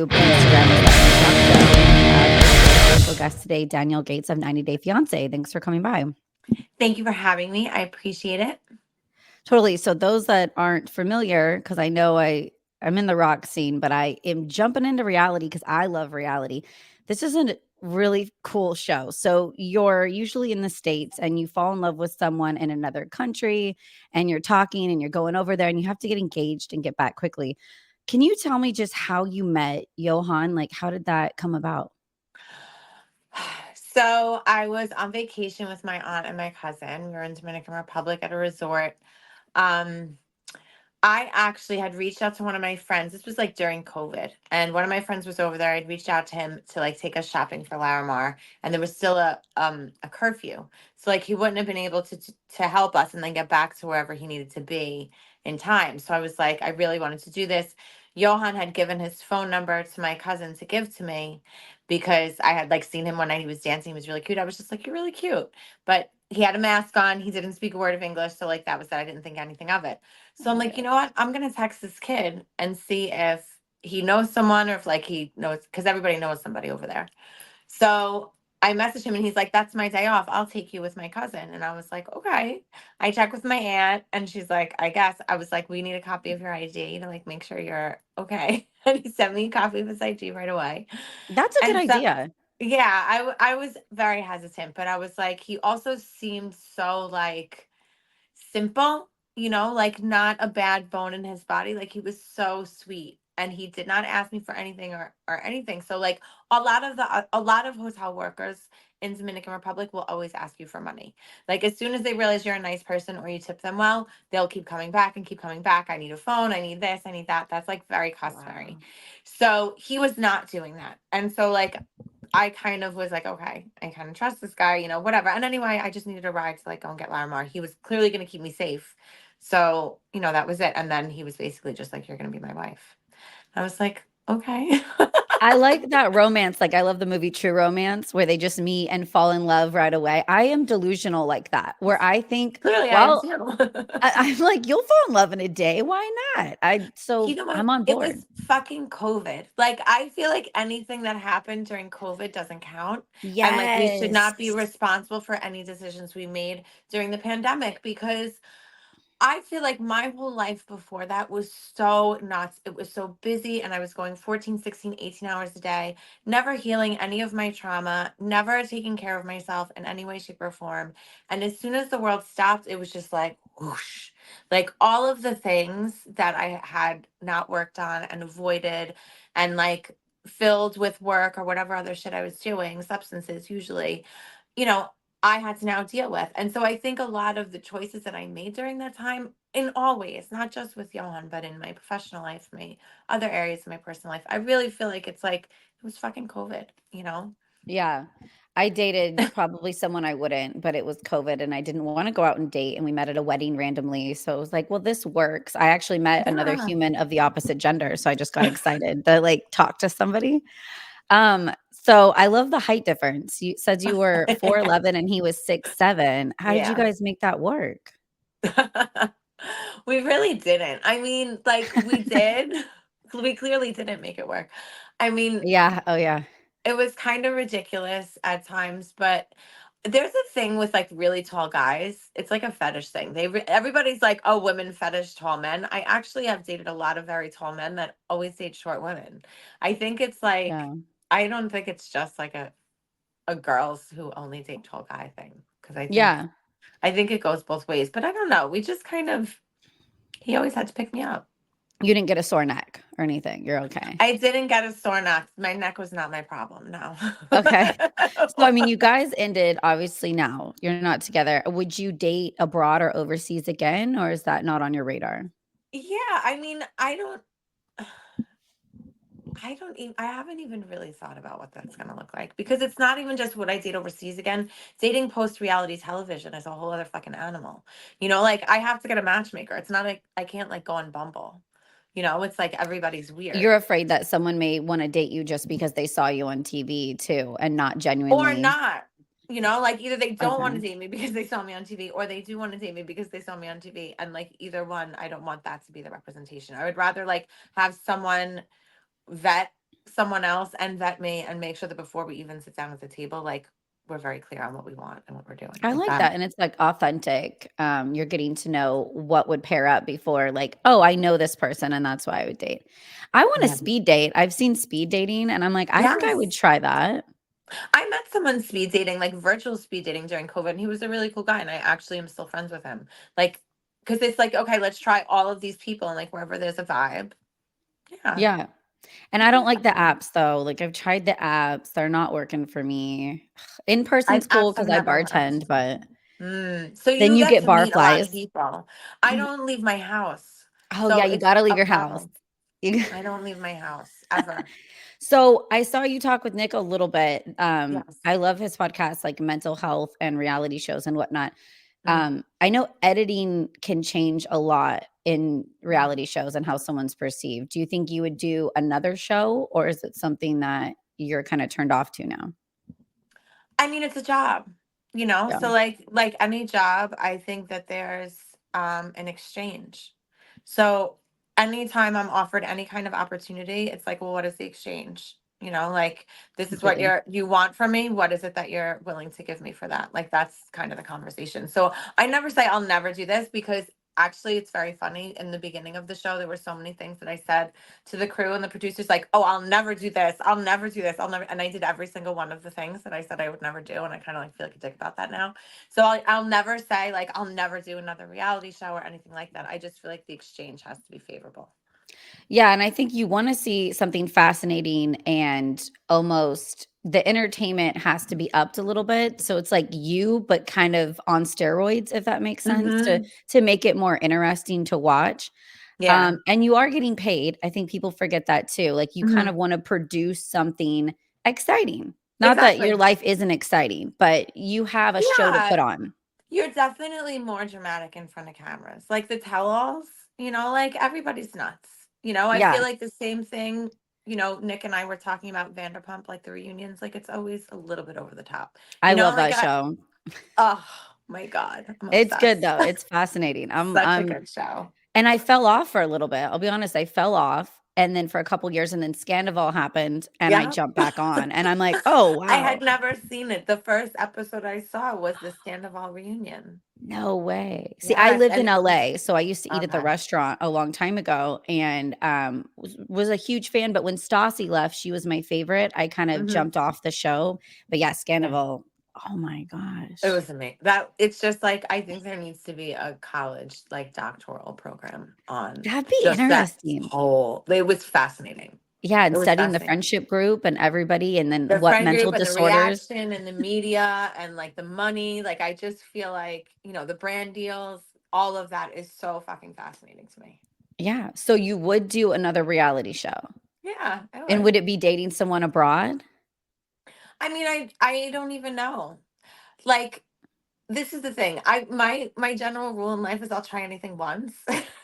Instagram is Stefs Rock Show. And we have a very special guest today, Danielle Gates of 90 Day Fiance. Thanks for coming by. Thank you for having me. I appreciate it. Totally. So those that aren't familiar, because I know I'm in the rock scene, but I am jumping into reality because I love reality. This is a really cool show. So you're usually in the States and you fall in love with someone in another country and you're talking and you're going over there and you have to get engaged and get back quickly. Can you tell me just how you met Johan? Like, how did that come about? So I was on vacation with my aunt and my cousin. We were in Dominican Republic at a resort. Um, I actually had reached out to one of my friends. This was like during COVID, and one of my friends was over there. I'd reached out to him to like take us shopping for Larimar, and there was still a curfew, so like he wouldn't have been able to help us and then get back to wherever he needed to be in time. So I was like, I really wanted to do this. Johan had given his phone number to my cousin to give to me because I had like seen him one night. He was dancing. He was really cute. I was just like, you're really cute, but he had a mask on. He didn't speak a word of English, so like that was that. I didn't think anything of it. So I'm like, you Okay. know what? I'm gonna text this kid and see if he knows someone or if like he knows because everybody knows somebody over there. So I messaged him and he's like, that's my day off. I'll take you with my cousin. And I was like, okay. I checked with my aunt and she's like, I guess. I was like, we need a copy of your ID to like make sure you're okay. And he sent me a copy of his ID right away. That's a good And so idea. yeah, I was very hesitant, but I was like, he also seemed so like simple, like not a bad bone in his body. Like he was so sweet and he did not ask me for anything or anything. So like a lot of hotel workers in Dominican Republic will always ask you for money. Like as soon as they realize you're a nice person or you tip them well, they'll keep coming back and keep coming back. I need a phone, I need this, I need that. That's like very customary. Wow. So he was not doing that. And so like I kind of was like, okay, I kind of trust this guy, whatever. And anyway, I just needed a ride to like go and get Larimar. He was clearly going to keep me safe. So, that was it. And then he was basically just like, you're going to be my wife. I was like, okay. I like that romance. Like, I love the movie True Romance where they just meet and fall in love right away. I am delusional like that, where I think, Clearly I am well, too. I'm like, you'll fall in love in a day. Why not? You So know what? I'm on It board. was fucking COVID. Like, I feel like anything that happened during COVID doesn't count. And like, we should Yes. not be responsible for any decisions we made during the pandemic because I feel like my whole life before that was so nuts. It was so busy, and I was going 14, 16, 18 hours a day, never healing any of my trauma, never taking care of myself in any way, shape, or form. And as soon as the world stopped, it was just like whoosh. Like all of the things that I had not worked on and avoided and like filled with work or whatever other shit I was doing, substances usually, you know, I had to now deal with. And so I think a lot of the choices that I made during that time, in all ways, not just with Johan, but in my professional life, my other areas of my personal life, I really feel like it's like it was fucking COVID. Yeah. I dated probably someone I wouldn't, but it was COVID and I didn't want to go out and date. And we met at a wedding randomly. So it was like, well, this works. I actually met another Yeah. human of the opposite gender. So I just got excited to like talk to somebody. So I love the height difference. You said you were 4'11" and he was 6'7". How did you Yeah. guys make that work? We really didn't. I mean, like we did. We clearly didn't make it work. I mean, Yeah. Oh, yeah. it was kind of ridiculous at times, but there's a thing with like really tall guys. It's like a fetish thing. Everybody's like, "Oh, women fetish tall men." I actually have dated a lot of very tall men that always date short women. I think it's like Yeah. I don't think it's just like a girls who only date tall guy thing because Yeah. I think it goes both ways. But I don't know. We just kind of he always had to pick me up. You didn't get a sore neck or anything. You're okay. I didn't get a sore neck. My neck was not my problem. No. Okay. So, I mean, you guys ended obviously now. You're not together. Would you date abroad or overseas again, or is that not on your radar? Yeah, I mean, I haven't even really thought about what that's going to look like because it's not even just what I date overseas again. Dating post reality television is a whole other fucking animal. Like I have to get a matchmaker. It's not like I can't like go on Bumble. It's like everybody's weird. You're afraid that someone may wanna date you just because they saw you on TV too and not Or genuinely. not. Like either they don't want to Okay. date me because they saw me on TV or they do want to date me because they saw me on TV. And like either one, I don't want that to be the representation. I would rather like have someone vet someone else and vet me and make sure that before we even sit down at the table, like we're very clear on what we want and what we're doing. I Like like that. that, and it's, like, authentic. You're getting to know what would pair up before, like, "Oh, I know this person, and that's why I would date." I wanna Yeah. speed date. I've seen speed dating, and I'm like, "I think I would Yes. try that." I met someone speed dating, like virtual speed dating during COVID, and he was a really cool guy. And I actually am still friends with him. Like, because it's like, okay, let's try all of these people and like wherever there's a vibe. Yeah. Yeah, and I Yeah, don't like the definitely. apps, though. Like, I've tried the apps, they're not working for me. In person's cool Apps have because I never worked. bartend, but So then you you get get to meet a lot of barflies. people. I don't leave my house. Oh, So yeah, you it's gotta leave a your house. problem. You I don't leave my house ever. So, I saw you talk with Nick a little bit. Yes. I love his podcast, like mental health and reality shows and whatnot. Mm, I know editing can change a lot in mm. reality shows and how someone's perceived. Do you think you would do another show, or is it something that you're kinda turned off to now? I mean, it's a job, you know? Yeah, So like any job, I think that there's an exchange. So anytime I'm offered any kind of opportunity, it's like, well, what is the exchange? You know, like this is what completely. you want from me. What is it that you're willing to give me for that? Like that's kind of the conversation. So I never say I'll never do this because actually it's very funny. In the beginning of the show, there were so many things that I said to the crew and the producers like, "Oh, I'll never do this. I'll never do this. I'll never." And I did every single one of the things that I said I would never do, and I kind of like feel like a dick about that now. So I'll never say like I'll never do another reality show or anything like that. I just feel like the exchange has to be favorable. Yeah, and I think you wanna see something fascinating and almost the entertainment has to be upped a little bit, so it's like you, but kind of on steroids, if that makes sense, to Hmm. make it more interesting to watch. Yeah. And you are getting paid. I think people forget that too. Like, you kind Hmm. of wanna produce something exciting. Not that your Exactly. life isn't exciting, but you have a show to Yeah. put on. You're definitely more dramatic in front of cameras. Like the tell-alls, like everybody's nuts. I feel Yeah, like the same thing, Nick and I were talking about Vanderpump, like the reunions, like it's always a little bit over the top. I love Like that show. oh my God, I'm It's good obsessed. though. It's fascinating. Such a good show. And I fell off for a little bit. I'll be honest, I fell off, and then for a couple years, and then Scandival happened, and I Yeah. jumped back on, and I'm like, "Oh, I wow. had never seen it. The first episode I saw was the Scandival reunion. No way." See, I Yes, lived and in it was LA, so I used to eat at the okay. restaurant a long time ago and, was a huge fan, but when Stassi left, she was my favorite. I kind of Hmm. jumped off the show, but yeah, Yeah. Scandival, oh my It gosh. was amazing. That it's just like I think there needs to be a college like doctoral program on That'd be just that interesting. whole. It was fascinating. Yeah, It and was studying the fascinating. friendship group and everybody, and then The what friend mental group and the disorders. reaction and the media and like the money. Like I just feel like the brand deals. All of that is so fucking fascinating to me. Yeah, so you would do another reality show? Yeah, I And would. would it be dating someone abroad? I mean, I don't even know. Like this is the thing. My general rule in life is I'll try anything once.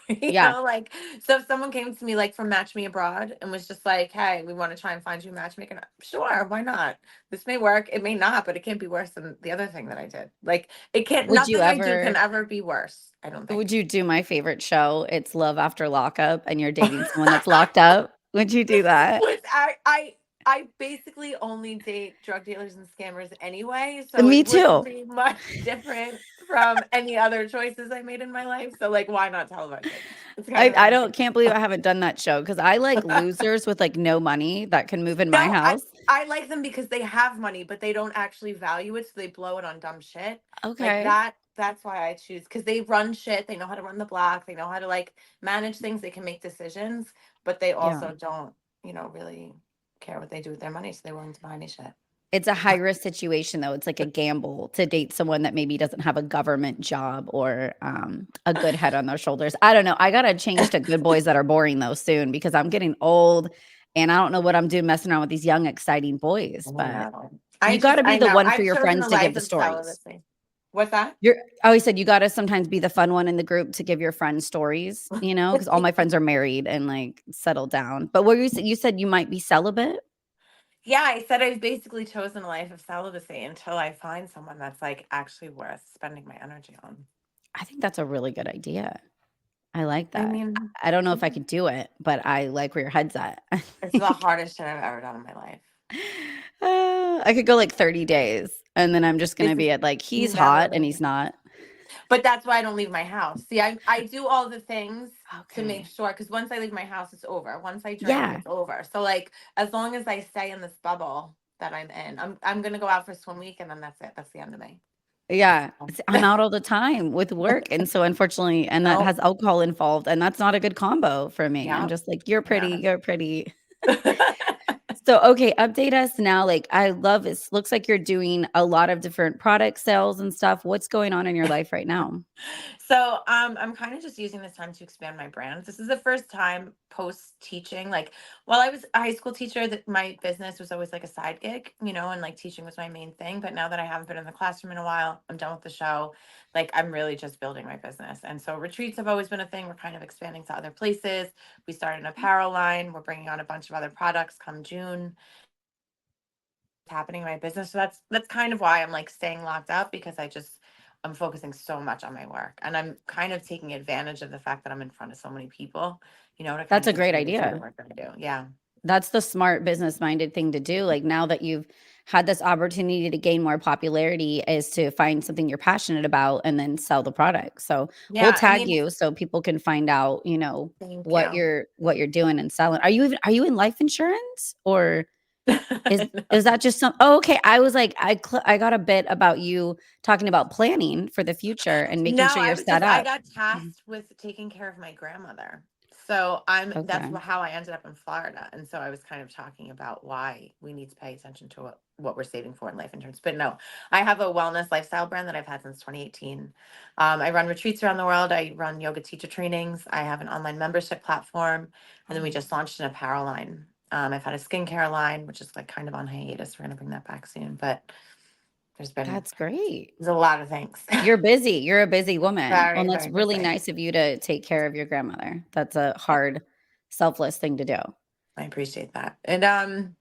Yeah. Like so if someone came to me like from Match Me Abroad and was just like, "Hey, we want to try and find you a matchmaker." Sure, why not? This may work, it may not, but it can't be worse than the other thing that I did. Like it can't Would you nothing I do can ever ever be worse, I don't think. would you do my favorite show? It's Love After Lockup, and you're dating someone that's locked up? Would you do that? Was I basically only date drug dealers and scammers anyway, so Me it wouldn't too. be much different from any other choices I made in my life. So like why not televise it? It's kind of I my don't thing. can't believe I haven't done that show because I like losers with, like, no money that can move in my No, house. I like them because they have money, but they don't actually value it, so they blow it on dumb shit. Like Okay. that's why I choose because they run shit, they know how to run the block, they know how to like manage things, they can make decisions, but they Yeah. also don't, really care what they do with their money, so they're willing to buy any shit. It's a high risk situation, though. It's like a gamble to date someone that maybe doesn't have a government job or, a good head on their shoulders. I don't know. I gotta change to good boys that are boring, though, soon because I'm getting old, and I don't know what I'm doing messing around with these young, exciting boys, I but know. you gotta be I the know. one for I've your chosen friends a to give life the of stories. celibacy. What's that? You're I always said you gotta sometimes be the fun one in the group to give your friends stories, because all my friends are married and, like, settled down. But what you said you might be celibate? Yeah, I said I've basically chosen a life of celibacy until I find someone that's like actually worth spending my energy on. I think that's a really good idea. I like I that. mean, I don't know if I yeah, could do it, but I like where your head's at. it's the hardest shit I've ever done in my life. I could go like 30 days and then I'm just gonna This is be at like, he's never hot and gonna he's get. not. But that's why I don't leave my house. See, I do all the things to make Okay. sure, because once I leave my house, it's over. Once I drink, Yeah. it's over. So like, as long as I stay in this bubble that I'm in, I'm gonna go out for swim week, and then that's it. That's the end of me. Yeah. So, I'm out all the time with work. And so unfortunately, and that no, has alcohol involved, and that's not a good combo for me. I'm yeah, just like, you're pretty, yeah. you're pretty. So, okay, update us now. Like, I love it. Looks like you're doing a lot of different product sales and stuff. What's going on in your life right now? So I'm kind of just using this time to expand my brand. This is the first time post teaching. Like while I was a high school teacher, that my business was always like a side gig, and like teaching was my main thing. But now that I haven't been in the classroom in a while, I'm done with the show. Like I'm really just building my business. And so retreats have always been a thing. We're kind of expanding to other places. We started an apparel line. We're bringing on a bunch of other products come June. Happening in my business. So that's kind of why I'm like staying locked up, because I'm focusing so much on my work, and I'm kind of taking advantage of the fact that I'm in front of so many people, to kind That's of a great continue to do the idea. work that I do. Yeah. That's the smart business-minded thing to do, like, now that you've had this opportunity to gain more popularity is to find something you're passionate about and then sell the product, so we'll Yeah. I tag mean, you so people can find out, thank what you. you're doing and selling. Are you in life insurance? Or is No. that just some Oh, okay, I was like, I got a bit about you talking about planning for the future and No, making sure you're set I up. got Mhm. tasked with taking care of my grandmother. So I'm that's Okay. how I ended up in Florida. And so I was kind of talking about why we need to pay attention to what we're saving for in life insurance. But no, I have a wellness lifestyle brand that I've had since 2018. I run retreats around the world. I run yoga teacher trainings. I have an online membership platform. And then we just launched an apparel line. I've had a skincare line, which is like kind of on hiatus. We're gonna bring that back soon. But there's been That's great. there's a lot of things. You're busy. You're a busy woman. Well, Very, and that's very really busy. nice of you to take care of your grandmother. That's a hard, selfless thing to do. I appreciate that. And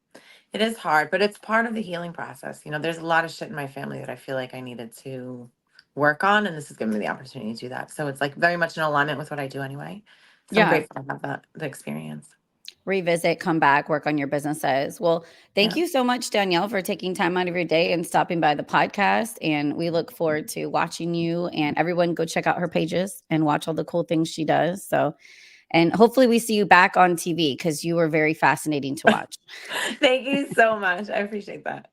it is hard, but it's part of the healing process. There's a lot of shit in my family that I feel like I needed to work on, and this is giving me the opportunity to do that. So it's like very much in alignment with what I do anyway. So I'm Yeah. grateful to have that the experience. Revisit, come back, work on your businesses. Well, thank Yeah. you so much, Danielle, for taking time out of your day and stopping by the podcast. And we look forward to watching you, and everyone go check out her pages and watch all the cool things she does. So, and hopefully we see you back on TV because you were very fascinating to watch. Thank you so much. I appreciate that.